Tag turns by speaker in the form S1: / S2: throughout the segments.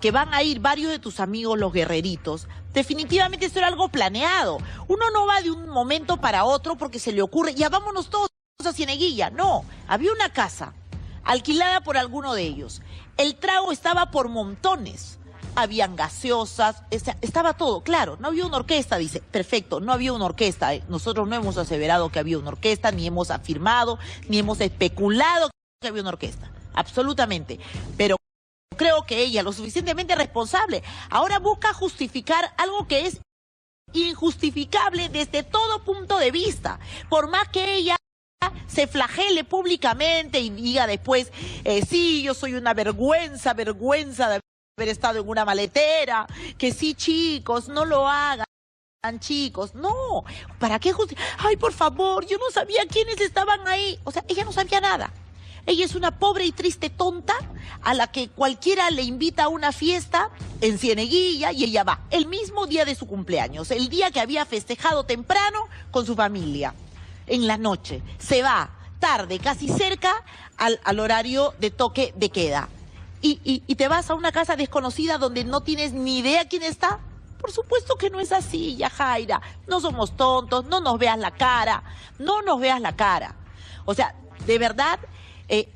S1: Que van a ir varios de tus amigos los guerreritos, definitivamente esto era algo planeado. Uno no va de un momento para otro porque se le ocurre, ya vámonos todos a Cieneguilla. No, había una casa alquilada por alguno de ellos. El trago estaba por montones. Habían gaseosas, estaba todo, claro, no había una orquesta, dice, perfecto, no había una orquesta. Nosotros no hemos aseverado que había una orquesta, ni hemos afirmado, ni hemos especulado que había una orquesta, absolutamente. Pero creo que ella, lo suficientemente responsable, ahora busca justificar algo que es injustificable desde todo punto de vista. Por más que ella se flagele públicamente y diga después, sí, yo soy una vergüenza de haber estado en una maletera, que sí, chicos, no lo hagan. Chicos, no, ¿para qué justificar? Ay, por favor, yo no sabía quiénes estaban ahí. O sea, ella no sabía nada. Ella es una pobre y triste tonta a la que cualquiera le invita a una fiesta en Cieneguilla y ella va el mismo día de su cumpleaños, el día que había festejado temprano con su familia. En la noche se va tarde, casi cerca al horario de toque de queda. Y te vas a una casa desconocida donde no tienes ni idea quién está. Por supuesto que no es así, Yajaira. No somos tontos, no nos veas la cara, no nos veas la cara. O sea, de verdad,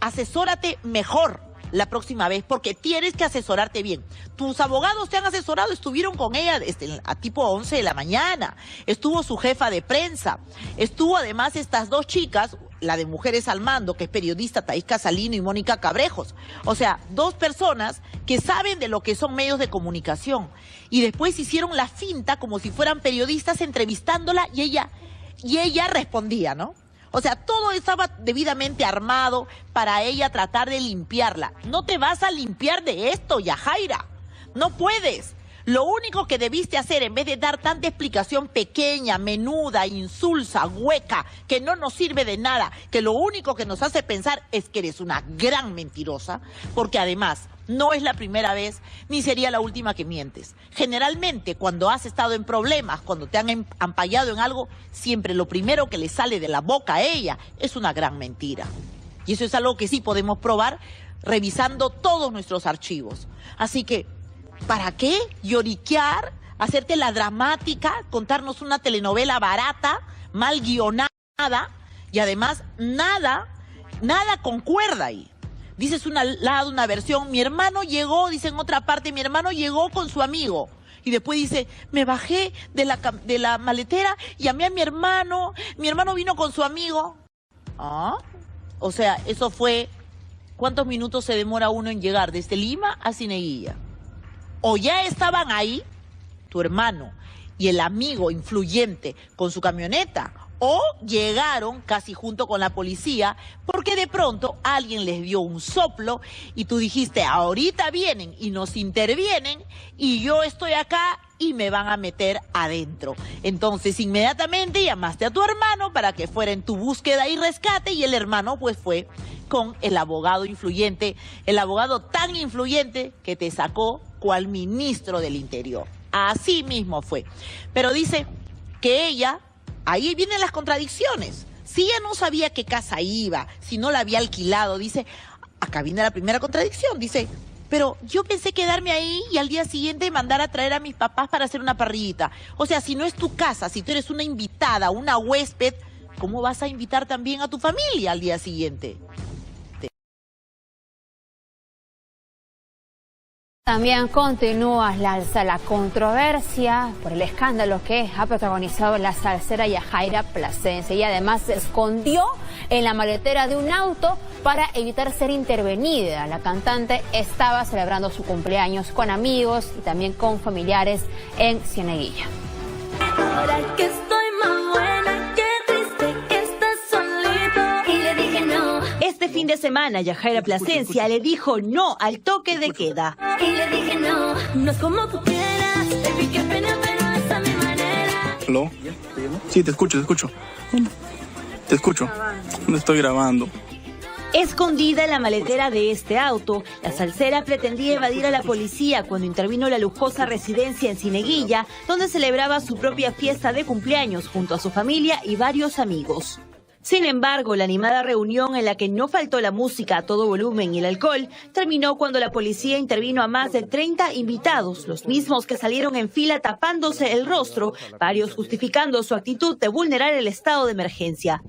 S1: asesórate mejor la próxima vez, porque tienes que asesorarte bien. Tus abogados te han asesorado, estuvieron con ella a tipo 11 de la mañana, estuvo su jefa de prensa, estuvo además estas dos chicas, la de Mujeres al Mando, que es periodista, Thais Casalino y Mónica Cabrejos. O sea, dos personas que saben de lo que son medios de comunicación. Y después hicieron la finta como si fueran periodistas entrevistándola y ella respondía, ¿no? O sea, todo estaba debidamente armado para ella tratar de limpiarla. No te vas a limpiar de esto, Yajaira. No puedes. Lo único que debiste hacer, en vez de dar tanta explicación pequeña, menuda, insulsa, hueca, que no nos sirve de nada, que lo único que nos hace pensar es que eres una gran mentirosa, porque además no es la primera vez ni sería la última que mientes. Generalmente, cuando has estado en problemas, cuando te han ampallado en algo, siempre lo primero que le sale de la boca a ella es una gran mentira. Y eso es algo que sí podemos probar revisando todos nuestros archivos. Así que, ¿para qué lloriquear, hacerte la dramática, contarnos una telenovela barata, mal guionada, y además nada concuerda ahí? Dices una versión, mi hermano llegó, dice en otra parte, mi hermano llegó con su amigo. Y después dice, me bajé de la maletera, llamé a mi hermano vino con su amigo. ¿Ah? O sea, eso fue, ¿cuántos minutos se demora uno en llegar desde Lima a Cieneguilla? O ya estaban ahí, tu hermano y el amigo influyente con su camioneta, o llegaron casi junto con la policía, porque de pronto alguien les dio un soplo y tú dijiste, ahorita vienen y nos intervienen y yo estoy acá y me van a meter adentro. Entonces inmediatamente llamaste a tu hermano para que fuera en tu búsqueda y rescate y el hermano pues fue con el abogado influyente, el abogado tan influyente que te sacó cual ministro del Interior. Así mismo fue. Pero dice que ella, ahí vienen las contradicciones. Si ella no sabía qué casa iba, si no la había alquilado, dice, acá viene la primera contradicción, dice, pero yo pensé quedarme ahí y al día siguiente mandar a traer a mis papás para hacer una parrillita. O sea, si no es tu casa, si tú eres una invitada, una huésped, ¿cómo vas a invitar también a tu familia al día siguiente?
S2: También continúa al alza la controversia por el escándalo que ha protagonizado la salsera Yajaira Plasencia. Y además se escondió en la maletera de un auto para evitar ser intervenida. La cantante estaba celebrando su cumpleaños con amigos y también con familiares en Cieneguilla.
S3: Ahora que estoy más buena, qué triste que estás solito. Y le dije no.
S4: Este fin de semana, Yajaira Plasencia le dijo no al toque de queda.
S3: Y le dije no, no es como tú quieras. Baby, qué pena, pero es a mi manera.
S5: ¿Aló? Sí, te escucho. Te escucho. No estoy grabando.
S4: Escondida en la maletera de este auto, la salsera pretendía evadir a la policía cuando intervino la lujosa residencia en Cieneguilla, donde celebraba su propia fiesta de cumpleaños junto a su familia y varios amigos. Sin embargo, la animada reunión en la que no faltó la música a todo volumen y el alcohol, terminó cuando la policía intervino a más de 30 invitados, los mismos que salieron en fila tapándose el rostro, varios justificando su actitud de vulnerar el estado de emergencia.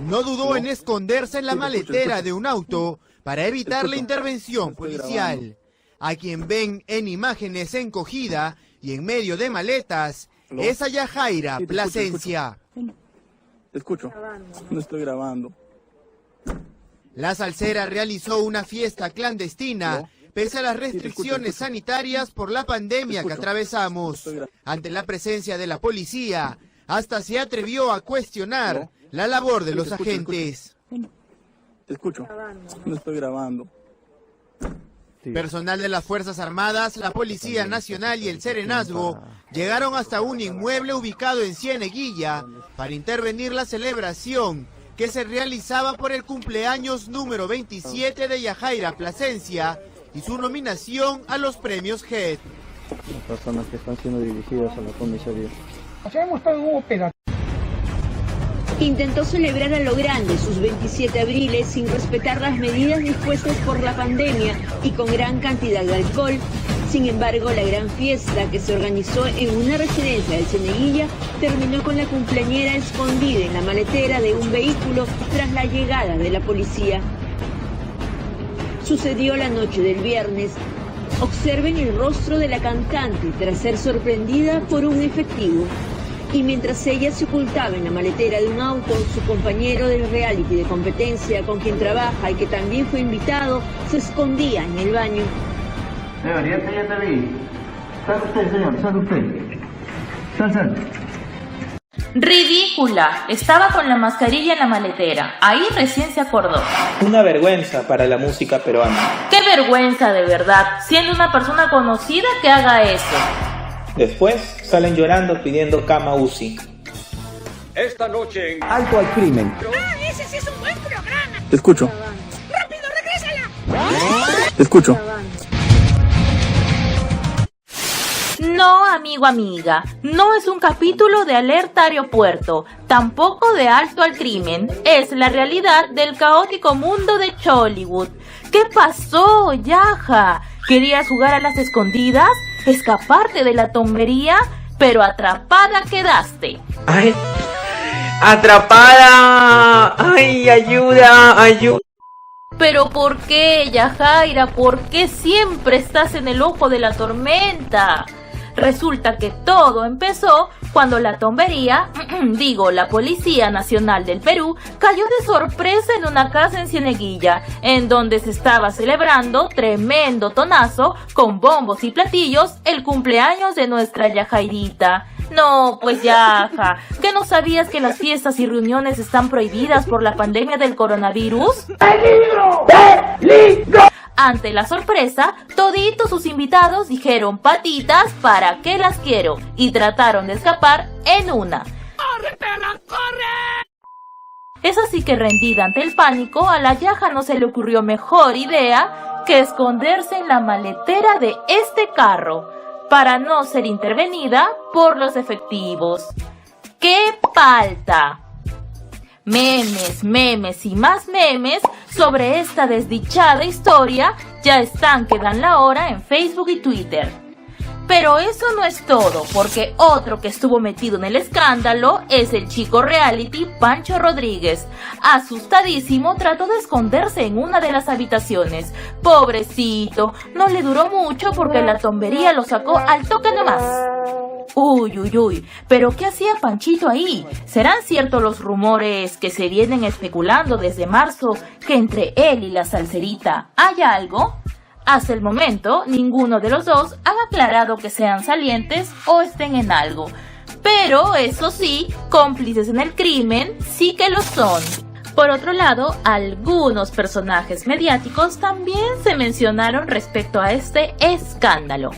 S5: No dudó en esconderse en la maletera de un auto para evitar la intervención policial. A quien ven en imágenes encogida y en medio de maletas es a Yajaira Plasencia.
S6: Te escucho. No estoy grabando.
S5: La salsera realizó una fiesta clandestina pese a las restricciones sanitarias por la pandemia que atravesamos. Ante la presencia de la policía, hasta se atrevió a cuestionar la labor de los agentes.
S6: Te escucho. No estoy grabando.
S5: Personal de las Fuerzas Armadas, la Policía Nacional y el Serenazgo llegaron hasta un inmueble ubicado en Cieneguilla para intervenir la celebración que se realizaba por el cumpleaños número 27 de Yajaira Plasencia y su nominación a los premios GED.
S6: Las personas que están siendo dirigidas a la comisaría.
S4: Intentó celebrar a lo grande sus 27 abriles sin respetar las medidas dispuestas por la pandemia y con gran cantidad de alcohol. Sin embargo, la gran fiesta que se organizó en una residencia de Cieneguilla terminó con la cumpleañera escondida en la maletera de un vehículo tras la llegada de la policía. Sucedió la noche del viernes. Observen el rostro de la cantante tras ser sorprendida por un efectivo. Y mientras ella se ocultaba en la maletera de un auto, su compañero del reality de competencia con quien trabaja y que también fue invitado, se escondía en el baño.
S7: Señor, ya te vi. Sal usted, señor, sal usted. Sal.
S8: Ridícula. Estaba con la mascarilla en la maletera. Ahí recién se acordó.
S9: Una vergüenza para la música peruana.
S8: ¡Qué vergüenza de verdad! Siendo una persona conocida que haga eso.
S9: Después salen llorando pidiendo cama UCI.
S10: Esta noche en
S7: Alto al crimen.
S3: ¡Ese sí es un buen programa!
S6: Te escucho.
S3: ¡Rápido, regrésala!
S6: Te escucho.
S8: No, amigo, amiga, no es un capítulo de Alerta Aeropuerto, tampoco de Alto al Crimen, es la realidad del caótico mundo de Chollywood. ¿Qué pasó, Yaja? ¿Querías jugar a las escondidas? ¿Escaparte de la tombería? Pero atrapada quedaste.
S9: ¡Ay! ¡Atrapada! ¡Ay, ayuda! ¡Ayuda!
S8: ¿Pero por qué, Yajaira? ¿Por qué siempre estás en el ojo de la tormenta? Resulta que todo empezó cuando la tombería, la Policía Nacional del Perú, cayó de sorpresa en una casa en Cieneguilla, en donde se estaba celebrando tremendo tonazo con bombos y platillos el cumpleaños de nuestra Yajairita. No, pues Yaja, ¿qué no sabías que las fiestas y reuniones están prohibidas por la pandemia del coronavirus?
S7: ¡Peligro! ¡Peligro!
S8: Ante la sorpresa, toditos sus invitados dijeron patitas, ¿para qué las quiero? Y trataron de escapar en una.
S3: ¡Corre, perra, corre!
S8: Es así que rendida ante el pánico, a la Yaja no se le ocurrió mejor idea que esconderse en la maletera de este carro, para no ser intervenida por los efectivos. ¡Qué palta! Memes y más memes sobre esta desdichada historia ya están que dan la hora en Facebook y Twitter. Pero eso no es todo, porque otro que estuvo metido en el escándalo es el chico reality Pancho Rodríguez. Asustadísimo, trató de esconderse en una de las habitaciones. Pobrecito, no le duró mucho porque la tombería lo sacó al toque nomás. Uy, pero ¿qué hacía Panchito ahí? ¿Serán ciertos los rumores que se vienen especulando desde marzo que entre él y la salserita hay algo? Hasta el momento, ninguno de los dos ha aclarado que sean salientes o estén en algo. Pero, eso sí, cómplices en el crimen sí que lo son. Por otro lado, algunos personajes mediáticos también se mencionaron respecto a este escándalo.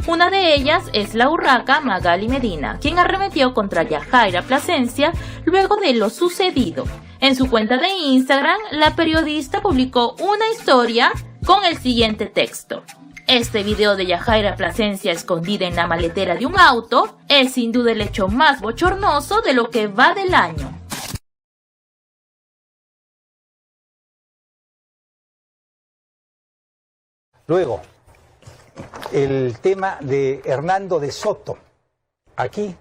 S8: Una de ellas es la urraca Magali Medina, quien arremetió contra Yajaira Plasencia luego de lo sucedido. En su cuenta de Instagram, la periodista publicó una historia con el siguiente texto. Este video de Yajaira Plasencia escondida en la maletera de un auto es sin duda el hecho más bochornoso de lo que va del año.
S11: Luego, el tema de Hernando de Soto. Aquí,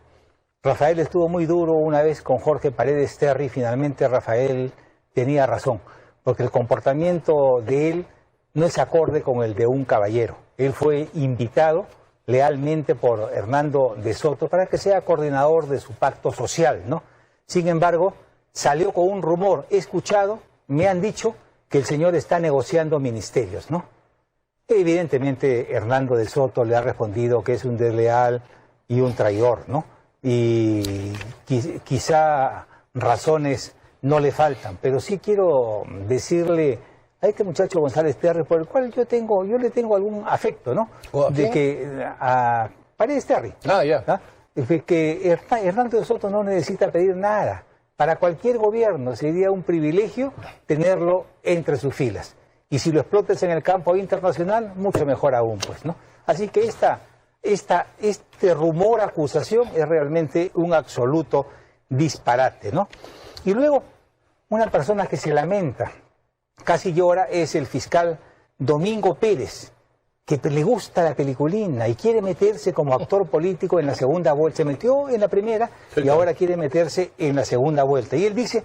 S11: Rafael estuvo muy duro una vez con Jorge Paredes Terry. Finalmente Rafael tenía razón, porque el comportamiento de él no es acorde con el de un caballero. Él fue invitado lealmente por Hernando de Soto para que sea coordinador de su pacto social, ¿no? Sin embargo, salió con un rumor. He escuchado, me han dicho que el señor está negociando ministerios, ¿no? Evidentemente, Hernando de Soto le ha respondido que es un desleal y un traidor, ¿no? Y quizá razones no le faltan, pero sí quiero decirle a este muchacho González Terry, por el cual yo le tengo algún afecto, ¿no? De que a Paredes Terry.
S12: Ya.
S11: Que Hernando de Soto no necesita pedir nada. Para cualquier gobierno sería un privilegio tenerlo entre sus filas. Y si lo explotes en el campo internacional, mucho mejor aún, pues, ¿no? Así que este rumor, acusación, es realmente un absoluto disparate, ¿no? Y luego, una persona que se lamenta, casi llora, es el fiscal Domingo Pérez, que le gusta la peliculina y quiere meterse como actor político en la segunda vuelta. Se metió en la primera y ahora quiere meterse en la segunda vuelta. Y él dice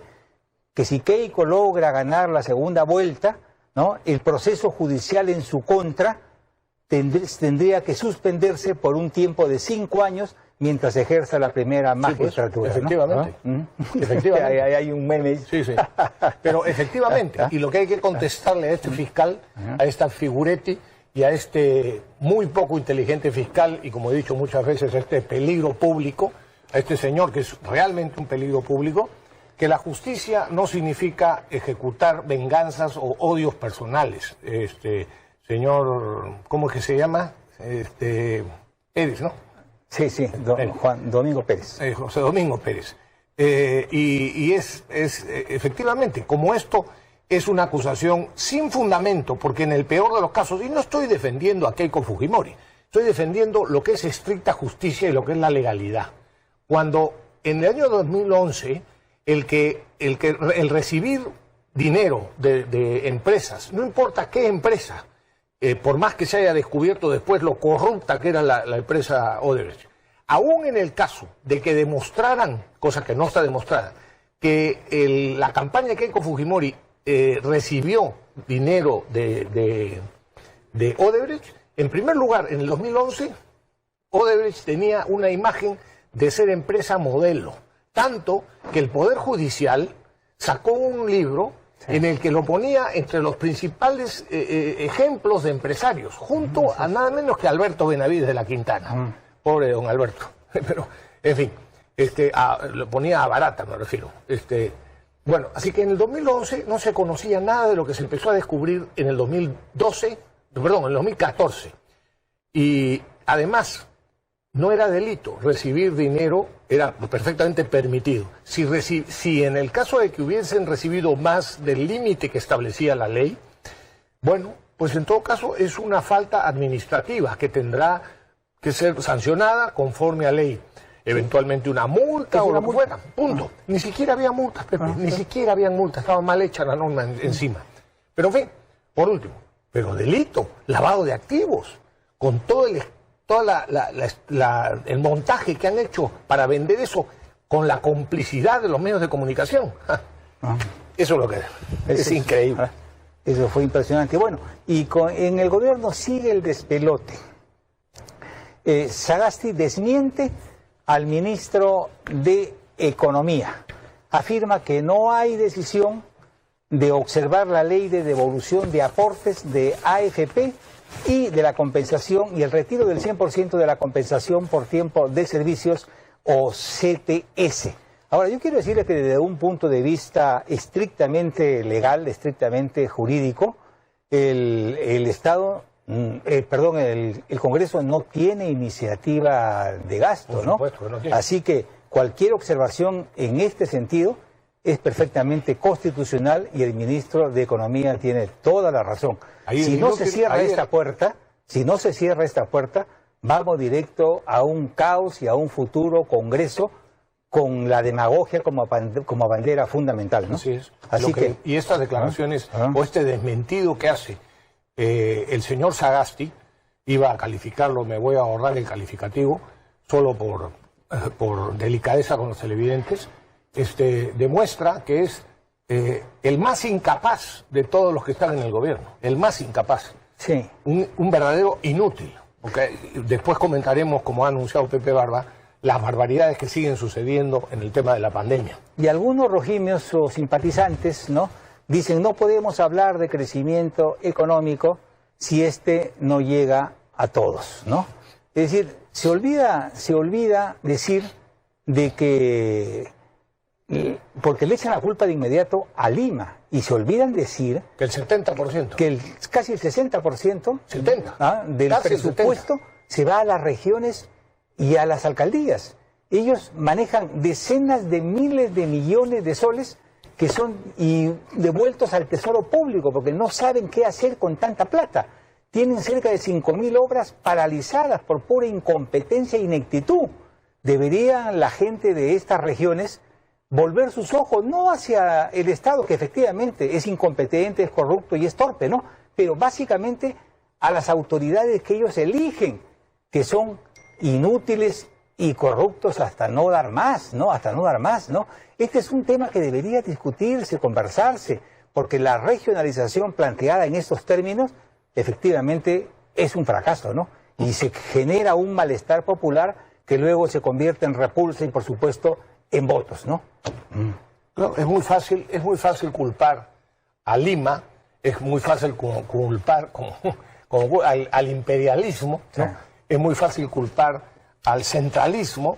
S11: que si Keiko logra ganar la segunda vuelta, ¿no?, el proceso judicial en su contra tendría que suspenderse por un tiempo de 5 años mientras ejerza la primera magistratura.
S12: Pues, efectivamente.
S11: ¿No?
S12: Efectivamente.
S11: Hay un meme.
S12: Sí. Pero efectivamente, y lo que hay que contestarle a este fiscal, a esta figuretti y a este muy poco inteligente fiscal, y como he dicho muchas veces, a este peligro público, a este señor que es realmente un peligro público, que la justicia no significa ejecutar venganzas o odios personales. Señor, ¿cómo es que se llama? Pérez, ¿no?
S11: Sí, Juan Domingo Pérez.
S12: José Domingo Pérez. Y es efectivamente, como esto es una acusación sin fundamento, porque en el peor de los casos, y no estoy defendiendo a Keiko Fujimori, estoy defendiendo lo que es estricta justicia y lo que es la legalidad. Cuando en el año 2011... El recibir dinero de empresas, no importa qué empresa, por más que se haya descubierto después lo corrupta que era la empresa Odebrecht, aún en el caso de que demostraran, cosa que no está demostrada, que la campaña de Keiko Fujimori recibió dinero de Odebrecht, en primer lugar, en el 2011, Odebrecht tenía una imagen de ser empresa modelo. Tanto que el Poder Judicial sacó un libro en el que lo ponía entre los principales ejemplos de empresarios, junto a nada menos que Alberto Benavides de la Quintana. Pobre don Alberto. Pero, en fin, lo ponía a barata, me refiero. Bueno, así que en el 2011 no se conocía nada de lo que se empezó a descubrir en el 2014. Y además, no era delito, recibir dinero era perfectamente permitido. Si en el caso de que hubiesen recibido más del límite que establecía la ley, bueno, pues en todo caso es una falta administrativa que tendrá que ser sancionada conforme a ley. Eventualmente una multa o lo que fuera, punto. Ni siquiera había multas, Pepe, ni siquiera habían multas, estaba mal hecha la norma encima. Pero en fin, por último, pero delito, lavado de activos, con todo el montaje que han hecho para vender eso con la complicidad de los medios de comunicación. Eso es lo que es increíble.
S11: Eso fue impresionante. Bueno, y en el gobierno sigue el despelote. Sagasti desmiente al ministro de Economía. Afirma que no hay decisión de observar la ley de devolución de aportes de AFP y de la compensación y el retiro del 100% de la compensación por tiempo de servicios o CTS. Ahora, yo quiero decirles que desde un punto de vista estrictamente legal, estrictamente jurídico, el Estado el Congreso no tiene iniciativa de gasto, ¿no?
S12: Por supuesto que no tiene.
S11: Así que cualquier observación en este sentido es perfectamente constitucional y el ministro de Economía tiene toda la razón. Si no se cierra esta puerta, vamos directo a un caos y a un futuro Congreso con la demagogia como bandera fundamental, ¿no?
S12: Así es. Y estas declaraciones o este desmentido que hace el señor Sagasti, iba a calificarlo, me voy a ahorrar el calificativo, solo por delicadeza con los televidentes, demuestra que es el más incapaz de todos los que están en el gobierno, el más incapaz.
S11: Sí.
S12: Un verdadero inútil. Porque después comentaremos, como ha anunciado Pepe Barba, las barbaridades que siguen sucediendo en el tema de la pandemia.
S11: Y algunos rojimios o simpatizantes, ¿no?, dicen no podemos hablar de crecimiento económico si no llega a todos, ¿no? Es decir, se olvida decir de que porque le echan la culpa de inmediato a Lima y se olvidan decir
S12: que el 70%,
S11: que casi el 60%
S12: 70,
S11: del presupuesto se va a las regiones y a las alcaldías. Ellos manejan decenas de miles de millones de soles que son devueltos al tesoro público porque no saben qué hacer con tanta plata. Tienen cerca de 5.000 obras paralizadas por pura incompetencia e ineptitud. Debería la gente de estas regiones volver sus ojos no hacia el Estado, que efectivamente es incompetente, es corrupto y es torpe, ¿no? Pero básicamente a las autoridades que ellos eligen, que son inútiles y corruptos hasta no dar más, ¿no? Este es un tema que debería discutirse, conversarse, porque la regionalización planteada en estos términos efectivamente es un fracaso, ¿no? Y se genera un malestar popular que luego se convierte en repulsa y, por supuesto, en votos, ¿no?
S12: No, es muy fácil culpar a Lima, es muy fácil culpar al imperialismo, ¿no? Es muy fácil culpar al centralismo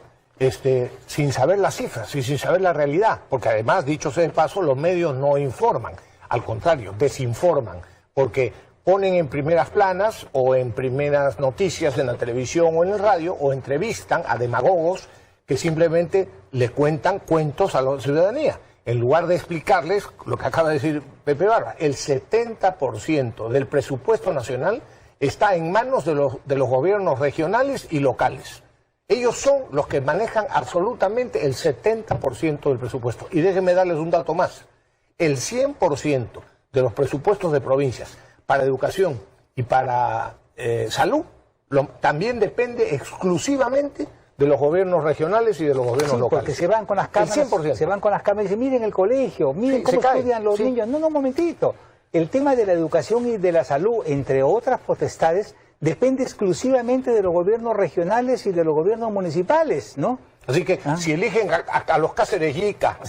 S12: sin saber las cifras y sin saber la realidad, porque además, dicho sea de paso, los medios no informan, al contrario, desinforman, porque ponen en primeras planas o en primeras noticias en la televisión o en el radio o entrevistan a demagogos que simplemente le cuentan cuentos a la ciudadanía, en lugar de explicarles lo que acaba de decir Pepe Barba. El 70% del presupuesto nacional está en manos de los gobiernos regionales y locales. Ellos son los que manejan absolutamente el 70% del presupuesto. Y déjenme darles un dato más. El 100% de los presupuestos de provincias para educación y para salud también depende exclusivamente de los gobiernos regionales y de los gobiernos locales.
S11: Porque se van con las cámaras, y dicen, miren el colegio, miren cómo estudian los niños. No, un momentito. El tema de la educación y de la salud, entre otras potestades, depende exclusivamente de los gobiernos regionales y de los gobiernos municipales, ¿no?
S12: Así que si eligen a los Cáceres Yica,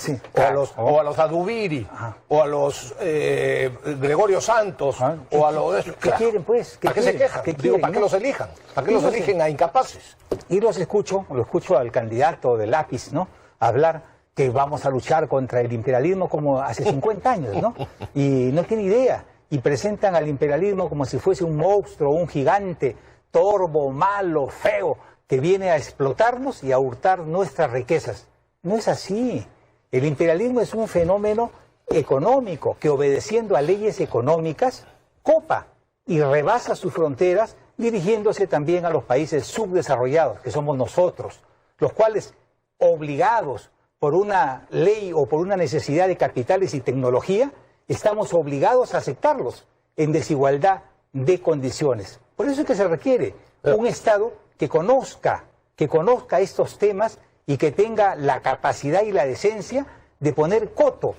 S12: o a los Adubiri, o a los Gregorio Santos, o a los...
S11: ¿Qué quieren, pues?
S12: ¿Para qué se quejan? ¿Para qué los elijan? ¿Para qué los eligen a incapaces?
S11: Y lo escucho al candidato de Lápiz, ¿no?, hablar que vamos a luchar contra el imperialismo como hace 50 años, ¿no? Y no tiene idea. Y presentan al imperialismo como si fuese un monstruo, un gigante, torvo, malo, feo, que viene a explotarnos y a hurtar nuestras riquezas. No es así. El imperialismo es un fenómeno económico que, obedeciendo a leyes económicas, copa y rebasa sus fronteras, dirigiéndose también a los países subdesarrollados, que somos nosotros, los cuales, obligados por una ley o por una necesidad de capitales y tecnología, estamos obligados a aceptarlos en desigualdad de condiciones. Por eso es que se requiere un Estado que conozca estos temas y que tenga la capacidad y la decencia de poner coto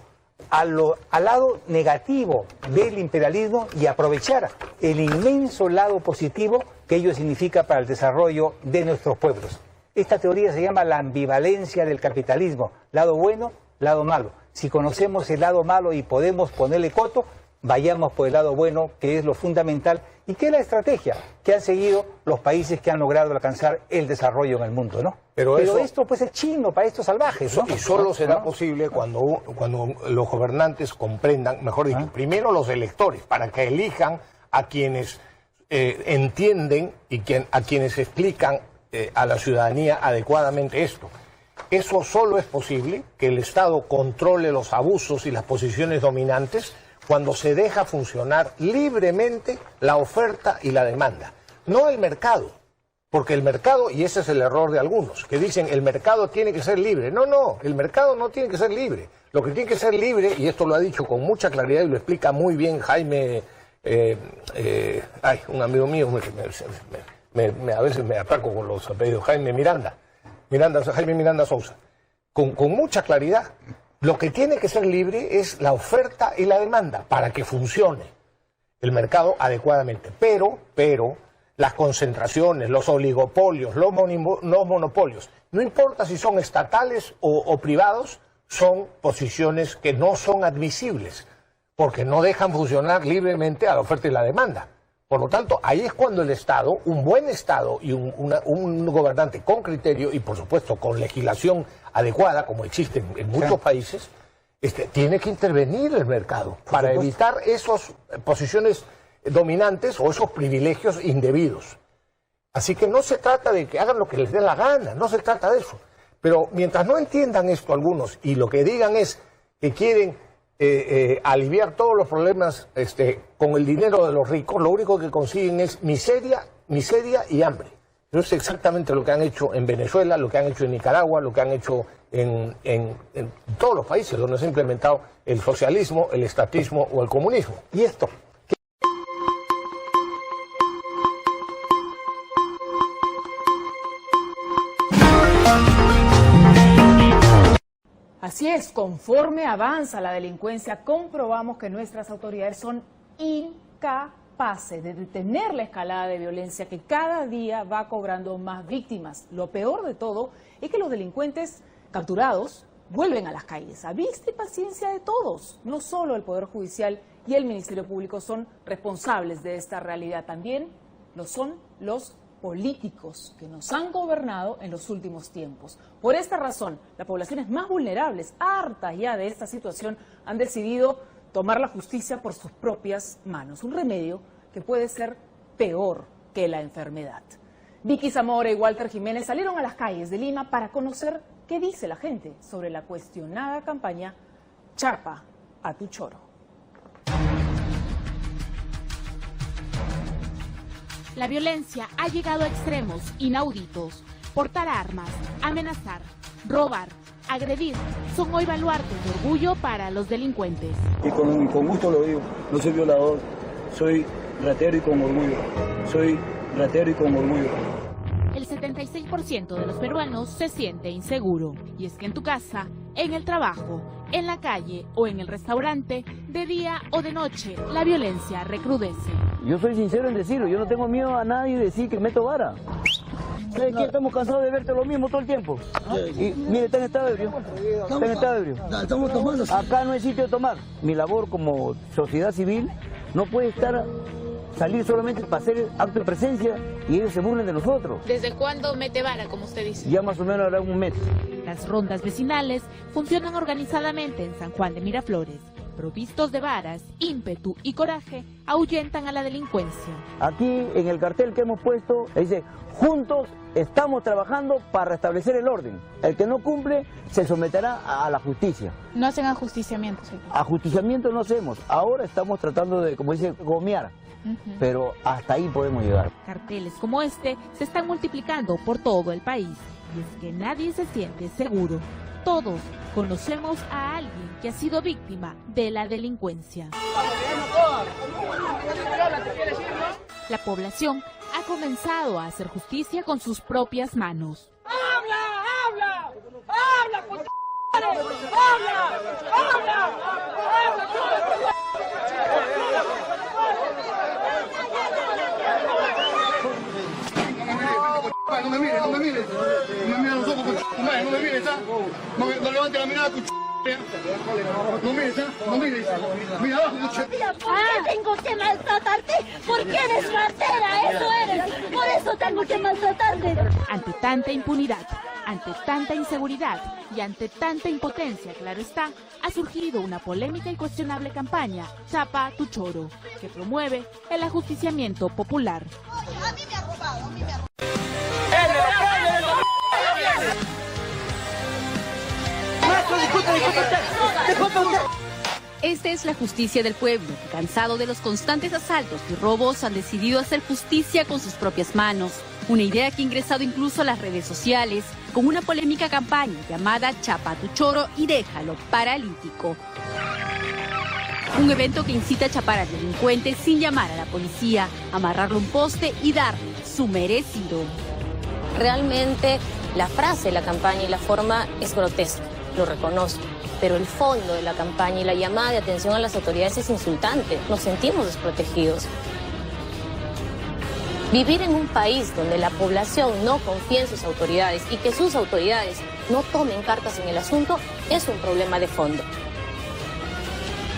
S11: al lado negativo del imperialismo y aprovechar el inmenso lado positivo que ello significa para el desarrollo de nuestros pueblos. Esta teoría se llama la ambivalencia del capitalismo, lado bueno, lado malo. Si conocemos el lado malo y podemos ponerle coto, vayamos por el lado bueno, que es lo fundamental y que es la estrategia que han seguido los países que han logrado alcanzar el desarrollo en el mundo, ¿no? Pero esto pues es chino para estos salvajes, ¿no?
S12: Y solo será posible cuando los gobernantes comprendan, mejor dicho, primero los electores, para que elijan a quienes entienden y a quienes explican a la ciudadanía adecuadamente esto. Eso solo es posible que el Estado controle los abusos y las posiciones dominantes cuando se deja funcionar libremente la oferta y la demanda, no el mercado. Porque el mercado, y ese es el error de algunos, que dicen el mercado tiene que ser libre. No, el mercado no tiene que ser libre. Lo que tiene que ser libre, y esto lo ha dicho con mucha claridad y lo explica muy bien Jaime, un amigo mío, a veces me ataco con los apellidos, Jaime Miranda Sousa, con mucha claridad. Lo que tiene que ser libre es la oferta y la demanda para que funcione el mercado adecuadamente. Pero las concentraciones, los oligopolios, los monopolios, no importa si son estatales o privados, son posiciones que no son admisibles, porque no dejan funcionar libremente a la oferta y la demanda. Por lo tanto, ahí es cuando el Estado, un buen Estado y un gobernante con criterio y, por supuesto, con legislación adecuada, como existe en muchos países, tiene que intervenir el mercado para evitar esas posiciones dominantes o esos privilegios indebidos. Así que no se trata de que hagan lo que les dé la gana, no se trata de eso. Pero mientras no entiendan esto algunos y lo que digan es que quieren aliviar todos los problemas con el dinero de los ricos, lo único que consiguen es miseria y hambre. Eso es exactamente lo que han hecho en Venezuela, lo que han hecho en Nicaragua, lo que han hecho en todos los países donde se ha implementado el socialismo, el estatismo o el comunismo. Y esto...
S13: Así es, conforme avanza la delincuencia, comprobamos que nuestras autoridades son incapaces de detener la escalada de violencia que cada día va cobrando más víctimas. Lo peor de todo es que los delincuentes capturados vuelven a las calles. A vista y paciencia de todos. No solo el Poder Judicial y el Ministerio Público son responsables de esta realidad, también lo son los políticos que nos han gobernado en los últimos tiempos. Por esta razón, las poblaciones más vulnerables, hartas ya de esta situación, han decidido tomar la justicia por sus propias manos. Un remedio que puede ser peor que la enfermedad. Vicky Zamora y Walter Jiménez salieron a las calles de Lima para conocer qué dice la gente sobre la cuestionada campaña Chapa a tu choro.
S14: La violencia ha llegado a extremos inauditos. Portar armas, amenazar, robar, agredir, son hoy baluartes de orgullo para los delincuentes.
S6: Y con gusto lo digo, no soy violador, soy ratero y con orgullo. Soy ratero y con orgullo.
S14: El 76% de los peruanos se siente inseguro. Y es que en tu casa, en el trabajo, en la calle o en el restaurante, de día o de noche, la violencia recrudece.
S6: Yo soy sincero en decirlo, yo no tengo miedo a nadie decir que meto vara. ¿Sabes qué? Estamos cansados de verte lo mismo todo el tiempo. Y mire, está en estado ebrio. Está en estado ebrio. Estamos tomando. Acá no hay sitio de tomar. Mi labor como sociedad civil no puede salir solamente para hacer acto de presencia y ellos se burlen de nosotros.
S14: ¿Desde cuándo mete vara, como usted dice?
S6: Ya más o menos hará un mes.
S14: Las rondas vecinales funcionan organizadamente en San Juan de Miraflores. Provistos de varas, ímpetu y coraje, ahuyentan a la delincuencia.
S6: Aquí en el cartel que hemos puesto dice: juntos estamos trabajando para restablecer el orden. El que no cumple se someterá a la justicia.
S14: No hacen ajusticiamiento, sí.
S6: Ajusticiamiento no hacemos. Ahora estamos tratando de, como dice, gomear. Pero hasta ahí podemos llegar.
S14: Carteles como este se están multiplicando por todo el país. Y es que nadie se siente seguro. Todos conocemos a alguien que ha sido víctima de la delincuencia. La población ha comenzado a hacer justicia con sus propias manos.
S3: ¡Habla!
S15: No me mires, no me mires. No me mires a los ojos, no me mires, no levante la mirada, no mires, no mires. Mira abajo,
S3: ¿por qué tengo que maltratarte? Porque eres ratera, eso eres. Por eso tengo que maltratarte.
S14: Ante tanta impunidad, Ante tanta inseguridad y ante tanta impotencia, claro está, ha surgido una polémica y cuestionable campaña, Chapa tu Choro, que promueve el ajusticiamiento popular.
S3: A mí me ha robado, a mí me ha robado.
S16: Esta es la justicia del pueblo, que, cansado de los constantes asaltos y robos, han decidido hacer justicia con sus propias manos. Una idea que ha ingresado incluso a las redes sociales, con una polémica campaña llamada Chapa tu Choro y déjalo paralítico. Un evento que incita a chapar al delincuente sin llamar a la policía, amarrarlo a un poste y darle su merecido.
S17: Realmente la frase, la campaña y la forma es grotesca, lo reconozco. Pero el fondo de la campaña y la llamada de atención a las autoridades es insultante. Nos sentimos desprotegidos. Vivir en un país donde la población no confía en sus autoridades y que sus autoridades no tomen cartas en el asunto es un problema de fondo.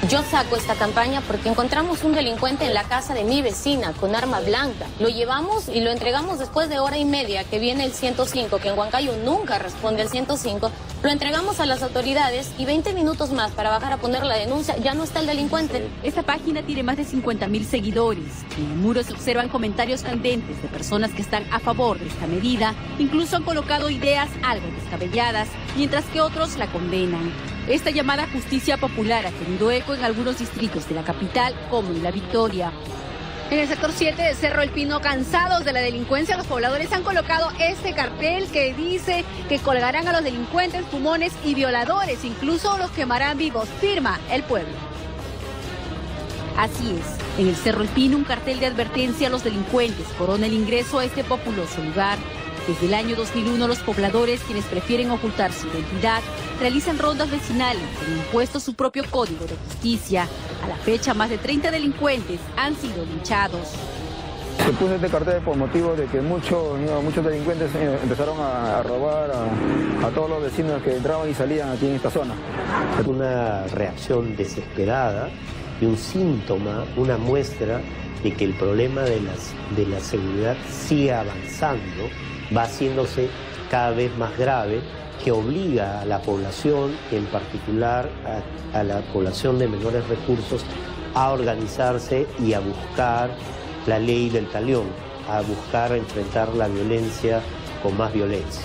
S17: Yo saco esta campaña porque encontramos un delincuente en la casa de mi vecina con arma blanca. Lo llevamos y lo entregamos después de hora y media que viene el 105, que en Huancayo nunca responde el 105. Lo entregamos a las autoridades y 20 minutos más para bajar a poner la denuncia, ya no está el delincuente.
S16: Esta página tiene más de 50.000 seguidores. En el muro se observan comentarios candentes de personas que están a favor de esta medida. Incluso han colocado ideas algo descabelladas, mientras que otros la condenan. Esta llamada justicia popular ha tenido eco en algunos distritos de la capital, como en La Victoria. En el sector 7 de Cerro El Pino, cansados de la delincuencia, los pobladores han colocado este cartel que dice que colgarán a los delincuentes, fumones y violadores, incluso los quemarán vivos, firma el pueblo. Así es, en el Cerro El Pino un cartel de advertencia a los delincuentes corona el ingreso a este populoso lugar. Desde el año 2001 los pobladores, quienes prefieren ocultar su identidad, realizan rondas vecinales que han impuesto su propio código de justicia. A la fecha, más de 30 delincuentes han sido linchados.
S18: Se puso este cartel por motivo de que muchos delincuentes empezaron a robar a todos los vecinos que entraban y salían aquí en esta zona.
S19: Una reacción desesperada y un síntoma, una muestra de que el problema de la seguridad sigue avanzando, va haciéndose cada vez más grave, que obliga a la población, en particular a la población de menores recursos, a organizarse y a buscar la ley del talión, a buscar enfrentar la violencia con más violencia.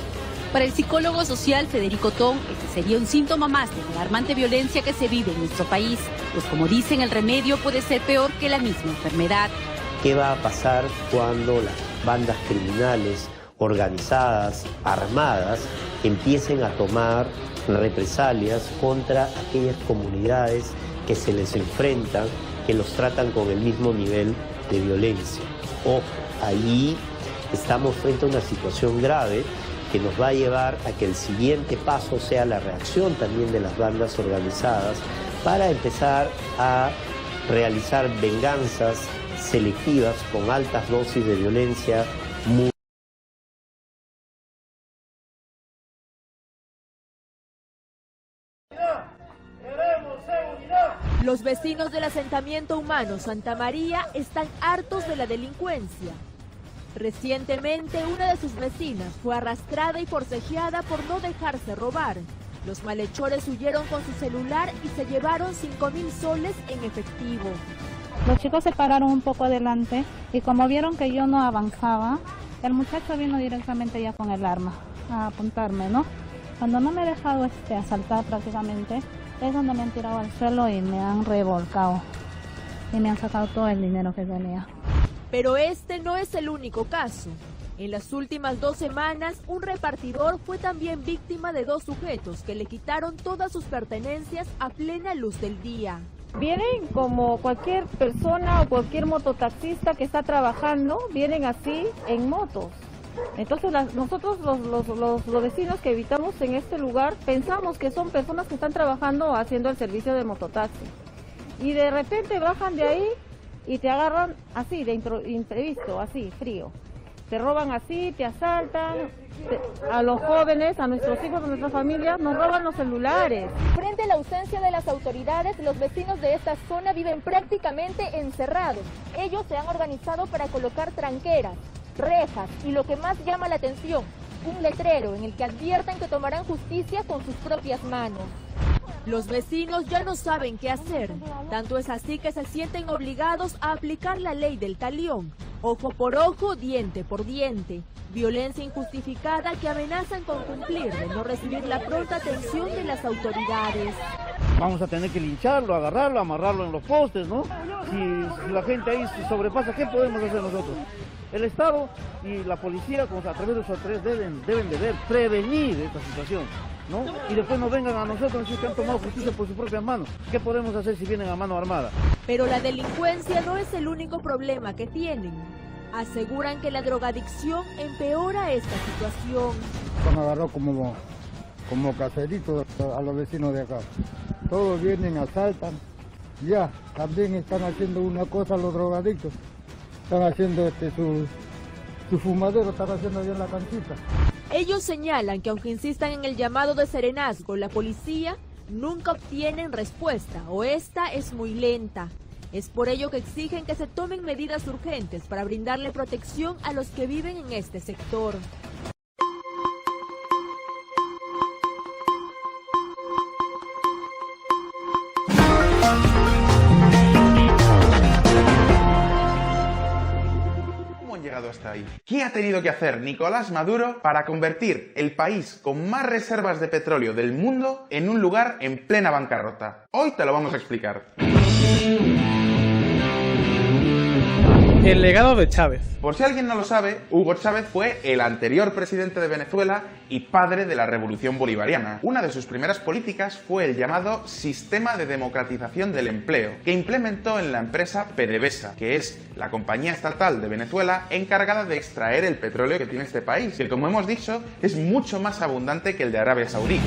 S16: Para el psicólogo social Federico Tón, este sería un síntoma más de la alarmante violencia que se vive en nuestro país, pues como dicen, el remedio puede ser peor que la misma enfermedad.
S19: ¿Qué va a pasar cuando las bandas criminales organizadas, armadas, empiecen a tomar represalias contra aquellas comunidades que se les enfrentan, que los tratan con el mismo nivel de violencia? Ojo, ahí estamos frente a una situación grave que nos va a llevar a que el siguiente paso sea la reacción también de las bandas organizadas para empezar a realizar venganzas selectivas con altas dosis de violencia muy...
S20: Los vecinos del asentamiento humano Santa María están hartos de la delincuencia. Recientemente, una de sus vecinas fue arrastrada y forcejeada por no dejarse robar. Los malhechores huyeron con su celular y se llevaron 5.000 soles en efectivo.
S21: Los chicos se pararon un poco adelante y como vieron que yo no avanzaba, el muchacho vino directamente ya con el arma a apuntarme, ¿no? Cuando no me he dejado asaltar prácticamente, es donde me han tirado al suelo y me han revolcado y me han sacado todo el dinero que tenía.
S20: Pero este no es el único caso. En las últimas 2 semanas, un repartidor fue también víctima de 2 sujetos que le quitaron todas sus pertenencias a plena luz del día.
S21: Vienen como cualquier persona o cualquier mototaxista que está trabajando, vienen así en motos. Entonces nosotros los vecinos que habitamos en este lugar pensamos que son personas que están trabajando haciendo el servicio de mototaxi. Y de repente bajan de ahí y te agarran así, de imprevisto, así, frío. Te roban así, te asaltan, a los jóvenes, a nuestros hijos, a nuestra familia, nos roban los celulares.
S20: Frente a la ausencia de las autoridades, los vecinos de esta zona viven prácticamente encerrados. Ellos se han organizado para colocar tranqueras, rejas y lo que más llama la atención, un letrero en el que advierten que tomarán justicia con sus propias manos. Los vecinos ya no saben qué hacer. Tanto es así que se sienten obligados a aplicar la ley del talión. Ojo por ojo, diente por diente. Violencia injustificada que amenazan con cumplir de no recibir la pronta atención de las autoridades.
S6: Vamos a tener que lincharlo, agarrarlo, amarrarlo en los postes, ¿no? Si la gente ahí se sobrepasa, ¿qué podemos hacer nosotros? El Estado y la policía, a través de sus autoridades, deben de prevenir esta situación, ¿no? Y después no vengan a nosotros y decir que han tomado justicia por sus propias manos. ¿Qué podemos hacer si vienen a mano armada?
S20: Pero la delincuencia no es el único problema que tienen. Aseguran que la drogadicción empeora esta situación.
S18: Han agarrado como caseritos a los vecinos de acá. Todos vienen, asaltan. Ya, también están haciendo una cosa los drogadictos. Están haciendo su fumadero, están haciendo bien la canchita.
S20: Ellos señalan que aunque insistan en el llamado de serenazgo, la policía nunca obtienen respuesta o esta es muy lenta. Es por ello que exigen que se tomen medidas urgentes para brindarle protección a los que viven en este sector.
S1: Hasta ahí. ¿Qué ha tenido que hacer Nicolás Maduro para convertir el país con más reservas de petróleo del mundo en un lugar en plena bancarrota? Hoy te lo vamos a explicar.
S22: El legado de Chávez.
S1: Por si alguien no lo sabe, Hugo Chávez fue el anterior presidente de Venezuela y padre de la Revolución Bolivariana. Una de sus primeras políticas fue el llamado Sistema de Democratización del Empleo, que implementó en la empresa PDVSA, que es la compañía estatal de Venezuela encargada de extraer el petróleo que tiene este país, que como hemos dicho es mucho más abundante que el de Arabia Saudí.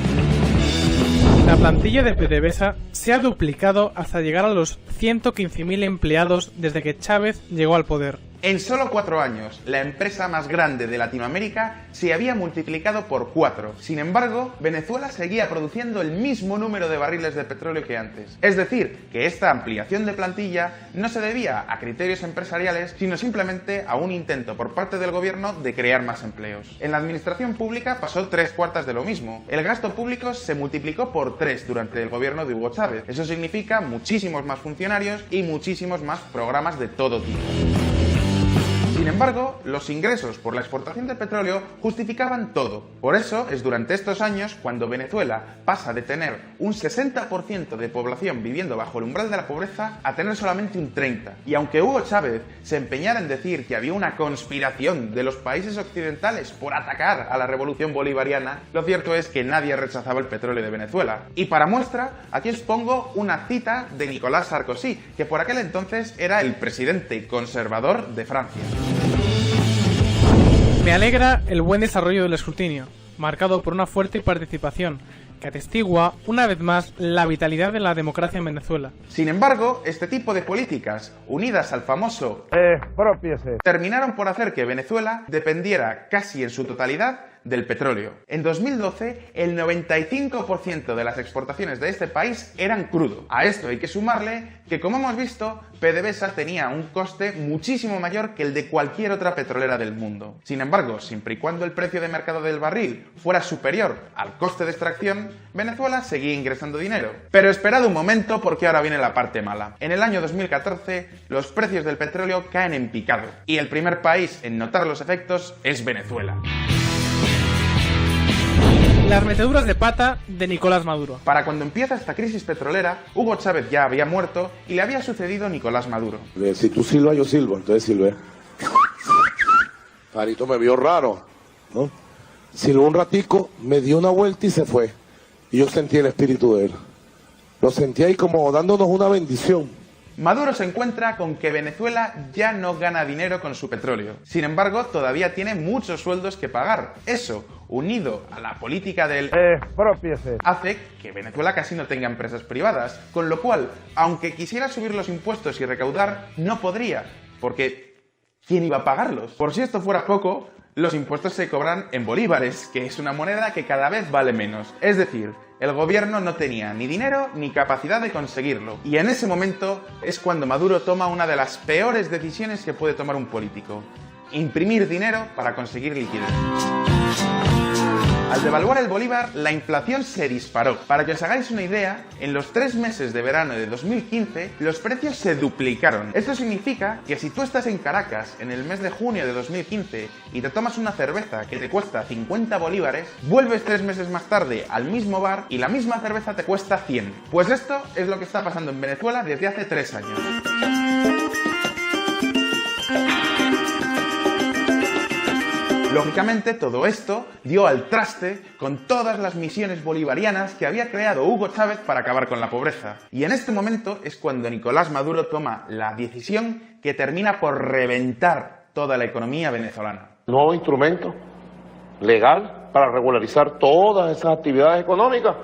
S22: La plantilla de PDVSA se ha duplicado hasta llegar a los 115.000 empleados desde que Chávez llegó al poder.
S1: En solo 4 años, la empresa más grande de Latinoamérica se había multiplicado por 4. Sin embargo, Venezuela seguía produciendo el mismo número de barriles de petróleo que antes. Es decir, que esta ampliación de plantilla no se debía a criterios empresariales, sino simplemente a un intento por parte del gobierno de crear más empleos. En la administración pública pasó 3/4 de lo mismo. El gasto público se multiplicó por 3 durante el gobierno de Hugo Chávez. Eso significa muchísimos más funcionarios y muchísimos más programas de todo tipo. Sin embargo, los ingresos por la exportación de petróleo justificaban todo. Por eso es durante estos años cuando Venezuela pasa de tener un 60% de población viviendo bajo el umbral de la pobreza a tener solamente un 30%. Y aunque Hugo Chávez se empeñara en decir que había una conspiración de los países occidentales por atacar a la revolución bolivariana, lo cierto es que nadie rechazaba el petróleo de Venezuela. Y para muestra, aquí os pongo una cita de Nicolas Sarkozy, que por aquel entonces era el presidente conservador de Francia.
S22: Me alegra el buen desarrollo del escrutinio, marcado por una fuerte participación, que atestigua una vez más la vitalidad de la democracia en Venezuela.
S1: Sin embargo, este tipo de políticas, unidas al famoso terminaron por hacer que Venezuela dependiera casi en su totalidad del petróleo. En 2012, el 95% de las exportaciones de este país eran crudo. A esto hay que sumarle que, como hemos visto, PDVSA tenía un coste muchísimo mayor que el de cualquier otra petrolera del mundo. Sin embargo, siempre y cuando el precio de mercado del barril fuera superior al coste de extracción, Venezuela seguía ingresando dinero. Pero esperad un momento porque ahora viene la parte mala. En el año 2014, los precios del petróleo caen en picado. Y el primer país en notar los efectos es Venezuela.
S22: Las meteduras de pata de Nicolás Maduro.
S1: Para cuando empieza esta crisis petrolera, Hugo Chávez ya había muerto y le había sucedido Nicolás Maduro.
S23: Si tú silbas, yo silbo, entonces silbé. Farito me vio raro, ¿no? Silbó un ratico, me dio una vuelta y se fue. Y yo sentí el espíritu de él. Lo sentí ahí como dándonos una bendición.
S1: Maduro se encuentra con que Venezuela ya no gana dinero con su petróleo. Sin embargo, todavía tiene muchos sueldos que pagar. Eso, unido a la política del hace que Venezuela casi no tenga empresas privadas, con lo cual, aunque quisiera subir los impuestos y recaudar, no podría, porque ¿quién iba a pagarlos? Por si esto fuera poco, los impuestos se cobran en bolívares, que es una moneda que cada vez vale menos. Es decir, el gobierno no tenía ni dinero ni capacidad de conseguirlo. Y en ese momento es cuando Maduro toma una de las peores decisiones que puede tomar un político: imprimir dinero para conseguir liquidez. Al devaluar el bolívar, la inflación se disparó. Para que os hagáis una idea, en los 3 meses de verano de 2015, los precios se duplicaron. Esto significa que si tú estás en Caracas en el mes de junio de 2015 y te tomas una cerveza que te cuesta 50 bolívares, vuelves 3 meses más tarde al mismo bar y la misma cerveza te cuesta 100. Pues esto es lo que está pasando en Venezuela desde hace 3 años. Lógicamente, todo esto dio al traste con todas las misiones bolivarianas que había creado Hugo Chávez para acabar con la pobreza. Y en este momento es cuando Nicolás Maduro toma la decisión que termina por reventar toda la economía venezolana.
S23: Nuevo instrumento legal para regularizar todas esas actividades económicas.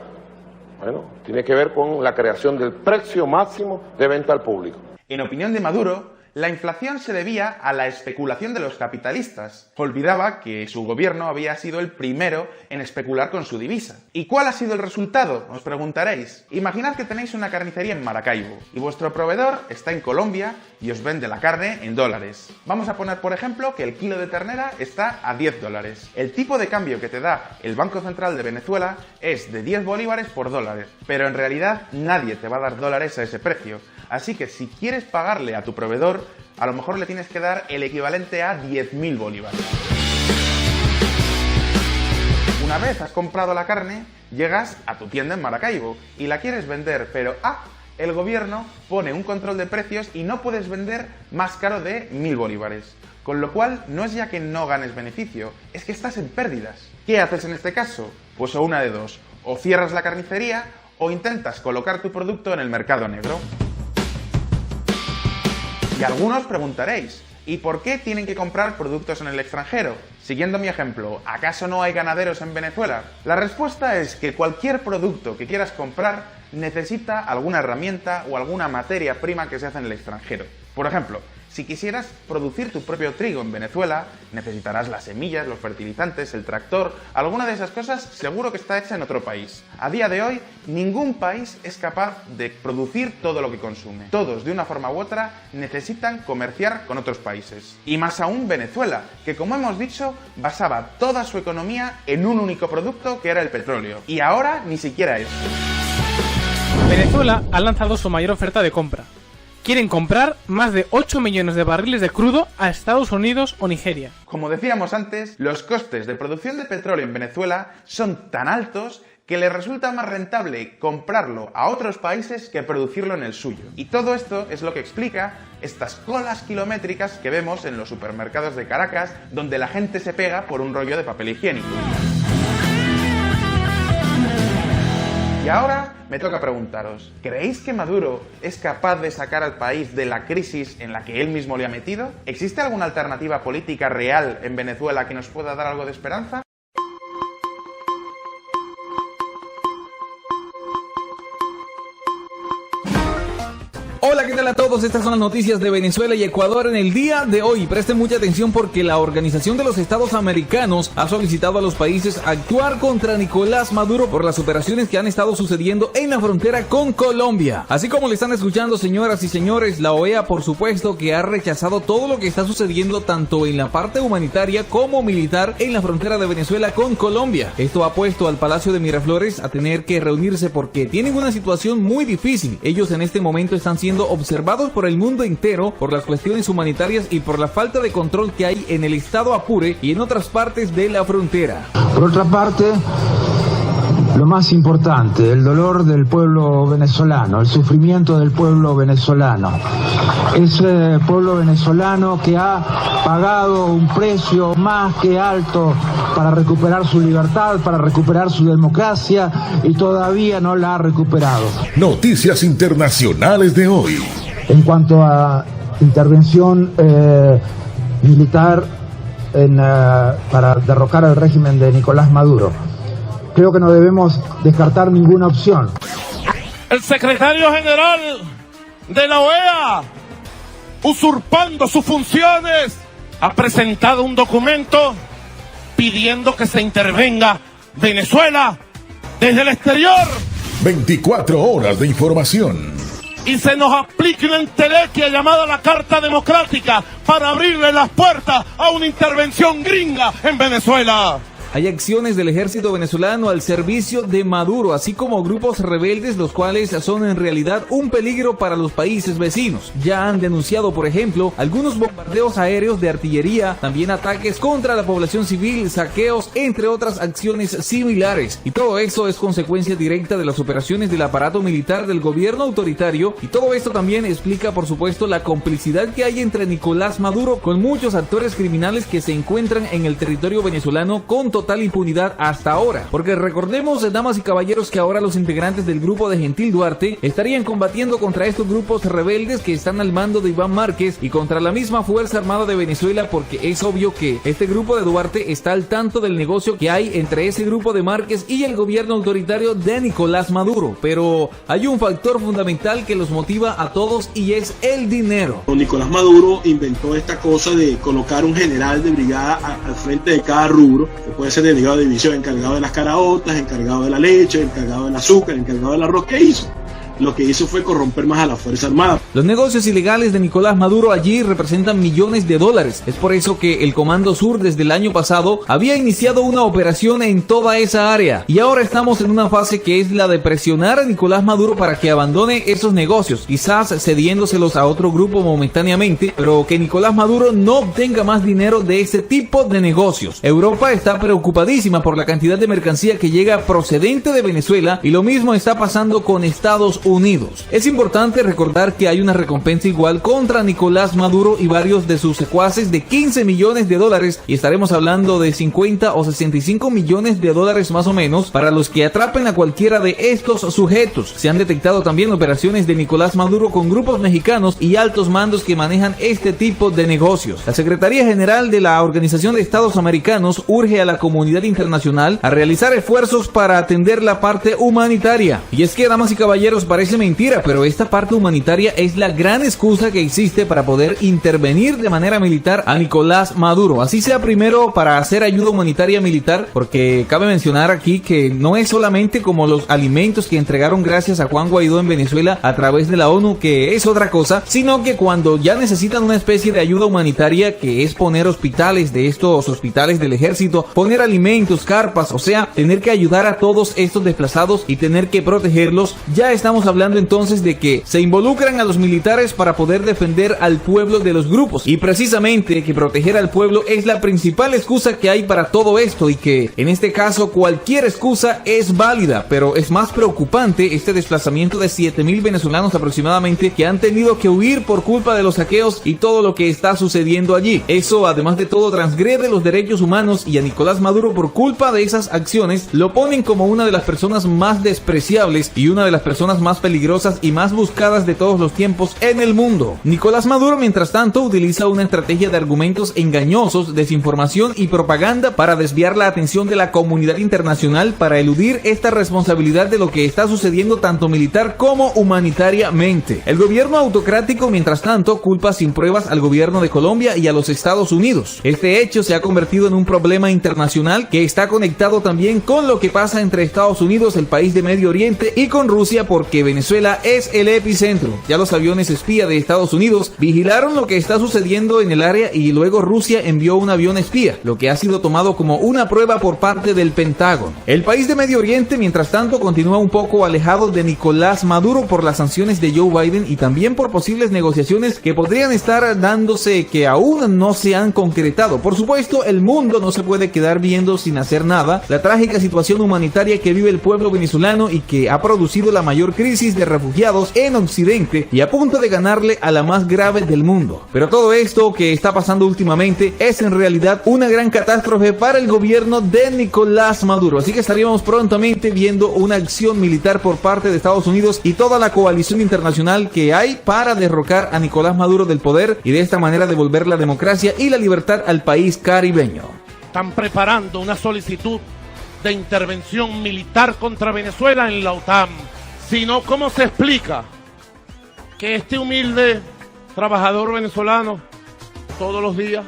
S23: Bueno, tiene que ver con la creación del precio máximo de venta al público.
S1: En opinión de Maduro, la inflación se debía a la especulación de los capitalistas. Olvidaba que su gobierno había sido el primero en especular con su divisa. ¿Y cuál ha sido el resultado? Os preguntaréis. Imaginad que tenéis una carnicería en Maracaibo y vuestro proveedor está en Colombia y os vende la carne en dólares. Vamos a poner, por ejemplo, que el kilo de ternera está a $10. El tipo de cambio que te da el Banco Central de Venezuela es de 10 bolívares por dólares, pero en realidad nadie te va a dar dólares a ese precio. Así que si quieres pagarle a tu proveedor, a lo mejor le tienes que dar el equivalente a 10.000 bolívares. Una vez has comprado la carne, llegas a tu tienda en Maracaibo y la quieres vender, pero el gobierno pone un control de precios y no puedes vender más caro de 1.000 bolívares. Con lo cual, no es ya que no ganes beneficio, es que estás en pérdidas. ¿Qué haces en este caso? Pues o una de dos, o cierras la carnicería o intentas colocar tu producto en el mercado negro. Y algunos preguntaréis, ¿y por qué tienen que comprar productos en el extranjero? Siguiendo mi ejemplo, ¿acaso no hay ganaderos en Venezuela? La respuesta es que cualquier producto que quieras comprar necesita alguna herramienta o alguna materia prima que se hace en el extranjero. Por ejemplo, si quisieras producir tu propio trigo en Venezuela, necesitarás las semillas, los fertilizantes, el tractor. Alguna de esas cosas seguro que está hecha en otro país. A día de hoy, ningún país es capaz de producir todo lo que consume. Todos, de una forma u otra, necesitan comerciar con otros países. Y más aún Venezuela, que como hemos dicho, basaba toda su economía en un único producto que era el petróleo. Y ahora ni siquiera eso.
S22: Venezuela ha lanzado su mayor oferta de compra. Quieren comprar más de 8 millones de barriles de crudo a Estados Unidos o Nigeria.
S1: Como decíamos antes, los costes de producción de petróleo en Venezuela son tan altos que les resulta más rentable comprarlo a otros países que producirlo en el suyo. Y todo esto es lo que explica estas colas kilométricas que vemos en los supermercados de Caracas, donde la gente se pega por un rollo de papel higiénico. Y ahora me toca preguntaros, ¿creéis que Maduro es capaz de sacar al país de la crisis en la que él mismo le ha metido? ¿Existe alguna alternativa política real en Venezuela que nos pueda dar algo de esperanza?
S2: Hola, ¿qué tal a todos? Estas son las noticias de Venezuela y Ecuador en el día de hoy. Presten mucha atención porque la Organización de los Estados Americanos ha solicitado a los países actuar contra Nicolás Maduro por las operaciones que han estado sucediendo en la frontera con Colombia. Así como le están escuchando, señoras y señores, la OEA por supuesto que ha rechazado todo lo que está sucediendo tanto en la parte humanitaria como militar en la frontera de Venezuela con Colombia. Esto ha puesto al Palacio de Miraflores a tener que reunirse porque tienen una situación muy difícil. Ellos en este momento están siendo observados por el mundo entero por las cuestiones humanitarias y por la falta de control que hay en el estado Apure y en otras partes de la frontera.
S4: Por otra parte, lo más importante, el dolor del pueblo venezolano, el sufrimiento del pueblo venezolano. Ese pueblo venezolano que ha pagado un precio más que alto para recuperar su libertad, para recuperar su democracia y todavía no la ha recuperado.
S5: Noticias internacionales de hoy.
S4: En cuanto a intervención militar para derrocar al régimen de Nicolás Maduro, creo que no debemos descartar ninguna opción.
S23: El secretario general de la OEA, usurpando sus funciones, ha presentado un documento pidiendo que se intervenga Venezuela desde el exterior.
S5: 24 horas de información.
S23: Y se nos aplique una entelequia llamada la Carta Democrática para abrirle las puertas a una intervención gringa en Venezuela.
S2: hay acciones del ejército venezolano al servicio de Maduro, así como grupos rebeldes, los cuales son en realidad un peligro para los países vecinos. Ya han denunciado, por ejemplo, algunos bombardeos aéreos de artillería, también ataques contra la población civil, saqueos, entre otras acciones similares. Y todo eso es consecuencia directa de las operaciones del aparato militar del gobierno autoritario, y todo esto también explica, por supuesto, la complicidad que hay entre Nicolás Maduro con muchos actores criminales que se encuentran en el territorio venezolano con total impunidad hasta ahora. Porque recordemos, damas y caballeros, que ahora los integrantes del grupo de Gentil Duarte estarían combatiendo contra estos grupos rebeldes que están al mando de Iván Márquez y contra la misma Fuerza Armada de Venezuela, porque es obvio que este grupo de Duarte está al tanto del negocio que hay entre ese grupo de Márquez y el gobierno autoritario de Nicolás Maduro. Pero hay un factor fundamental que los motiva a todos y es el dinero.
S7: Nicolás Maduro inventó esta cosa de colocar un general de brigada al frente de cada rubro, que puede ser delegado de división, encargado de las caraotas, encargado de la leche, encargado del azúcar, encargado del arroz. ¿Qué hizo? Lo que hizo fue corromper más a la Fuerza Armada.
S2: Los negocios ilegales de Nicolás Maduro allí representan millones de dólares. Es por eso que el Comando Sur desde el año pasado había iniciado una operación en toda esa área. Y ahora estamos en una fase que es la de presionar a Nicolás Maduro para que abandone esos negocios, quizás cediéndoselos a otro grupo momentáneamente, pero que Nicolás Maduro no obtenga más dinero de ese tipo de negocios. Europa está preocupadísima por la cantidad de mercancía que llega procedente de Venezuela, y lo mismo está pasando con Estados Unidos. Es importante recordar que hay una recompensa igual contra Nicolás Maduro y varios de sus secuaces de 15 millones de dólares, y estaremos hablando de 50 o 65 millones de dólares más o menos para los que atrapen a cualquiera de estos sujetos. Se han detectado también operaciones de Nicolás Maduro con grupos mexicanos y altos mandos que manejan este tipo de negocios. La Secretaría General de la Organización de Estados Americanos urge a la comunidad internacional a realizar esfuerzos para atender la parte humanitaria. Y es que, damas y caballeros, parece mentira, pero esta parte humanitaria es la gran excusa que existe para poder intervenir de manera militar a Nicolás Maduro, así sea primero para hacer ayuda humanitaria militar, porque cabe mencionar aquí que no es solamente como los alimentos que entregaron gracias a Juan Guaidó en Venezuela a través de la ONU, que es otra cosa, sino que cuando ya necesitan una especie de ayuda humanitaria, que es poner hospitales de estos hospitales del ejército, poner alimentos, carpas, o sea, tener que ayudar a todos estos desplazados y tener que protegerlos, ya estamos hablando entonces de que se involucran a los militares para poder defender al pueblo de los grupos, y precisamente que proteger al pueblo es la principal excusa que hay para todo esto, y que en este caso cualquier excusa es válida. Pero es más preocupante este desplazamiento de 7,000 venezolanos aproximadamente que han tenido que huir por culpa de los saqueos y todo lo que está sucediendo allí. Eso, además de todo, transgrede los derechos humanos, y a Nicolás Maduro, por culpa de esas acciones, lo ponen como una de las personas más despreciables y una de las personas más peligrosas y más buscadas de todos los tiempos en el mundo. Nicolás Maduro, mientras tanto, utiliza una estrategia de argumentos engañosos, desinformación y propaganda para desviar la atención de la comunidad internacional, para eludir esta responsabilidad de lo que está sucediendo tanto militar como humanitariamente. El gobierno autocrático, mientras tanto, culpa sin pruebas al gobierno de Colombia y a los Estados Unidos. Este hecho se ha convertido en un problema internacional que está conectado también con lo que pasa entre Estados Unidos, el país de Medio Oriente, y con Rusia, porque Venezuela es el epicentro. Ya los aviones espía de Estados Unidos vigilaron lo que está sucediendo en el área, y luego Rusia envió un avión espía, lo que ha sido tomado como una prueba por parte del Pentágono. El país de Medio Oriente, mientras tanto, continúa un poco alejado de Nicolás Maduro por las sanciones de Joe Biden y también por posibles negociaciones que podrían estar dándose, que aún no se han concretado. Por supuesto, el mundo no se puede quedar viendo sin hacer nada la trágica situación humanitaria que vive el pueblo venezolano y que ha producido la mayor crisis de refugiados en Occidente y a punto de ganarle a la más grave del mundo. Pero todo esto que está pasando últimamente es en realidad una gran catástrofe para el gobierno de Nicolás Maduro, así que estaríamos prontamente viendo una acción militar por parte de Estados Unidos y toda la coalición internacional que hay para derrocar a Nicolás Maduro del poder y de esta manera devolver la democracia y la libertad al país caribeño.
S9: Están preparando una solicitud de intervención militar contra Venezuela en la OTAN. Si no, ¿cómo se explica que este humilde trabajador venezolano todos los días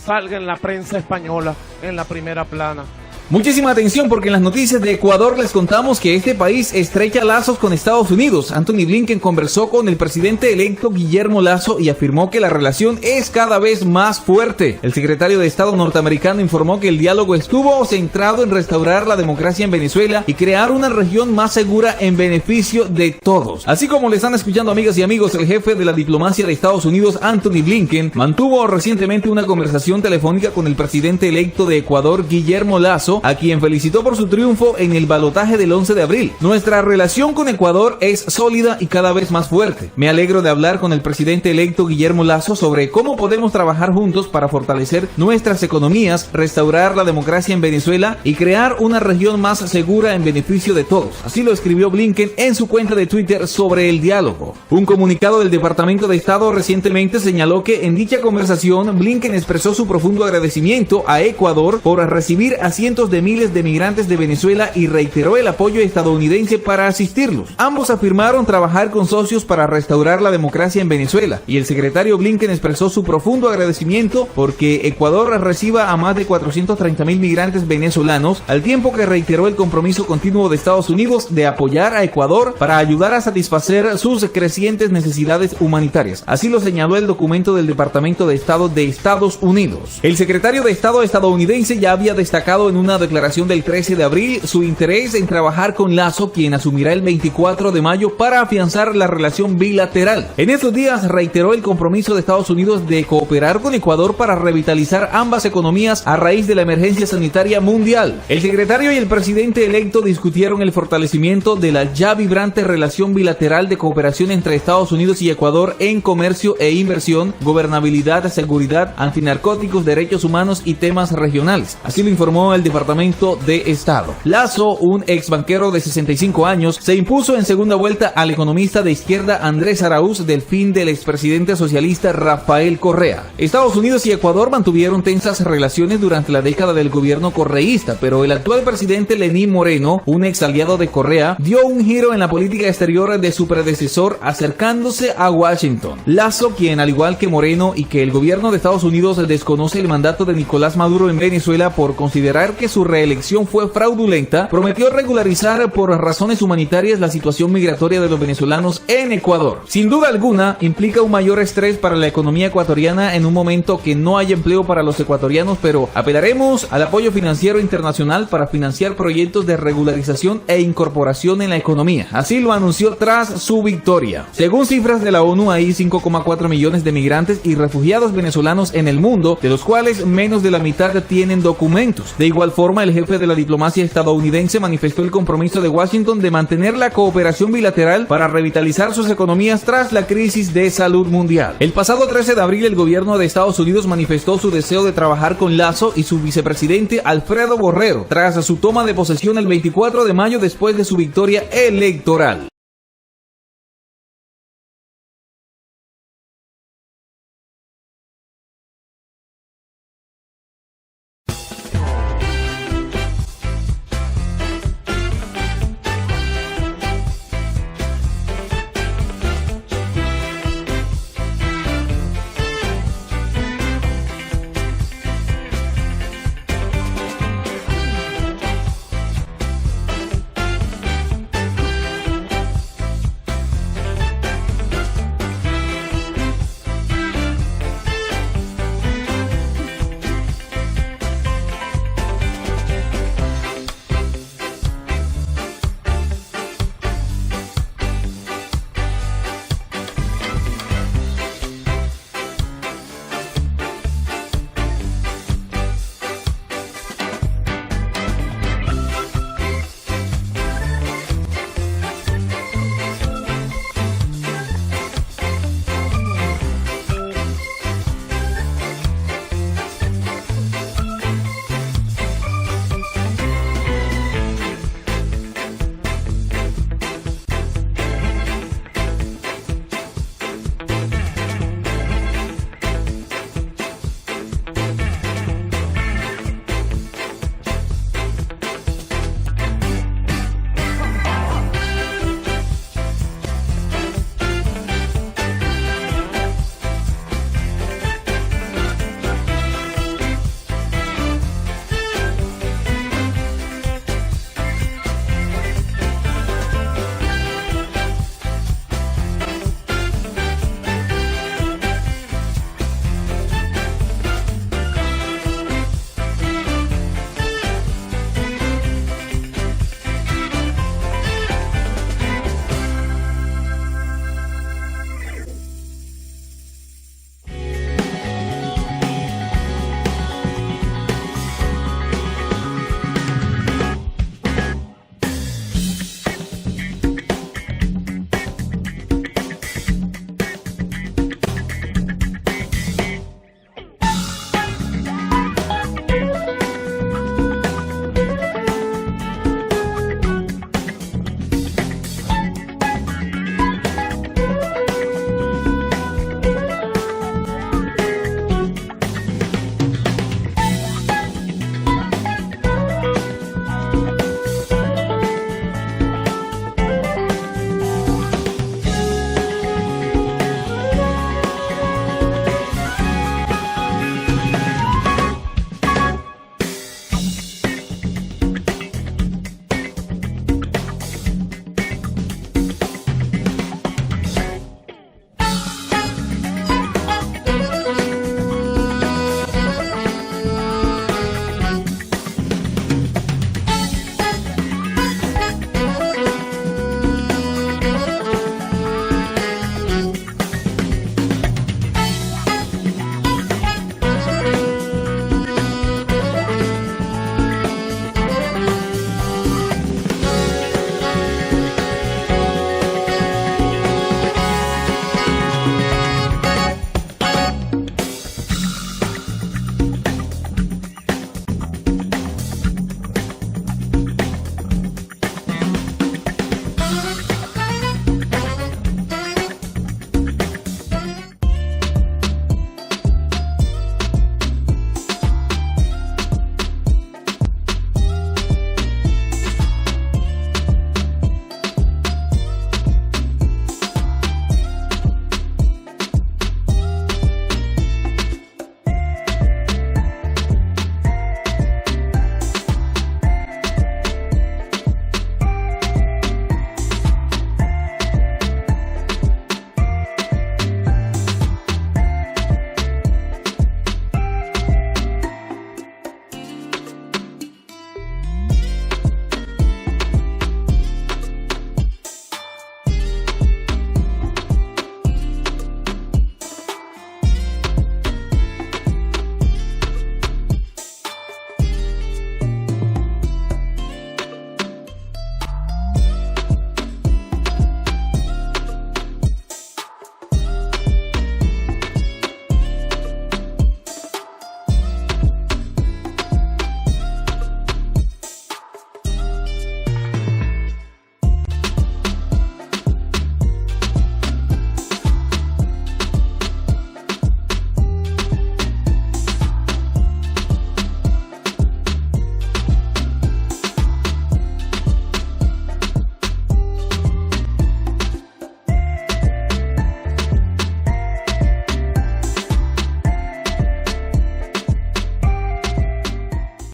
S9: salga en la prensa española en la primera plana
S2: Muchísima atención porque en las noticias de Ecuador les contamos que este país estrecha lazos con Estados Unidos. Anthony Blinken conversó con el presidente electo Guillermo Lasso y afirmó que la relación es cada vez más fuerte. El secretario de Estado norteamericano informó que el diálogo estuvo centrado en restaurar la democracia en Venezuela y crear una región más segura en beneficio de todos. Así como le están escuchando, amigas y amigos, el jefe de la diplomacia de Estados Unidos, Anthony Blinken, mantuvo recientemente una conversación telefónica con el presidente electo de Ecuador, Guillermo Lasso, a quien felicitó por su triunfo en el balotaje del 11 de abril. Nuestra relación con Ecuador es sólida y cada vez más fuerte. Me alegro de hablar con el presidente electo Guillermo Lasso sobre cómo podemos trabajar juntos para fortalecer nuestras economías, restaurar la democracia en Venezuela y crear una región más segura en beneficio de todos. Así lo escribió Blinken en su cuenta de Twitter sobre el diálogo. Un comunicado del Departamento de Estado recientemente señaló que en dicha conversación Blinken expresó su profundo agradecimiento a Ecuador por recibir a cientos de miles de migrantes de Venezuela y reiteró el apoyo estadounidense para asistirlos. Ambos afirmaron trabajar con socios para restaurar la democracia en Venezuela y el secretario Blinken expresó su profundo agradecimiento porque Ecuador reciba a más de 430,000 migrantes venezolanos, al tiempo que reiteró el compromiso continuo de Estados Unidos de apoyar a Ecuador para ayudar a satisfacer sus crecientes necesidades humanitarias. Así lo señaló el documento del Departamento de Estado de Estados Unidos. El secretario de Estado estadounidense ya había destacado en una declaración del 13 de abril su interés en trabajar con Lasso, quien asumirá el 24 de mayo para afianzar la relación bilateral. En estos días reiteró el compromiso de Estados Unidos de cooperar con Ecuador para revitalizar ambas economías a raíz de la emergencia sanitaria mundial. El secretario y el presidente electo discutieron el fortalecimiento de la ya vibrante relación bilateral de cooperación entre Estados Unidos y Ecuador en comercio e inversión, gobernabilidad, seguridad, antinarcóticos, derechos humanos y temas regionales. Así lo informó el Departamento de Estado. Lasso, un ex banquero de 65 años, se impuso en segunda vuelta al economista de izquierda Andrés Araúz del fin del expresidente socialista Rafael Correa. Estados Unidos y Ecuador mantuvieron tensas relaciones durante la década del gobierno correísta, pero el actual presidente Lenín Moreno, un ex aliado de Correa, dio un giro en la política exterior de su predecesor, acercándose a Washington. Lasso, quien al igual que Moreno y que el gobierno de Estados Unidos desconoce el mandato de Nicolás Maduro en Venezuela por considerar que su reelección fue fraudulenta, prometió regularizar por razones humanitarias la situación migratoria de los venezolanos en Ecuador. Sin duda alguna, implica un mayor estrés para la economía ecuatoriana en un momento que no hay empleo para los ecuatorianos, pero apelaremos al apoyo financiero internacional para financiar proyectos de regularización e incorporación en la economía. Así lo anunció tras su victoria. Según cifras de la ONU, hay 5,4 millones de migrantes y refugiados venezolanos en el mundo, de los cuales menos de la mitad tienen documentos. De igual forma, el jefe de la diplomacia estadounidense manifestó el compromiso de Washington de mantener la cooperación bilateral para revitalizar sus economías tras la crisis de salud mundial. El pasado 13 de abril, el gobierno de Estados Unidos manifestó su deseo de trabajar con Lasso y su vicepresidente Alfredo Borrero tras su toma de posesión el 24 de mayo después de su victoria electoral.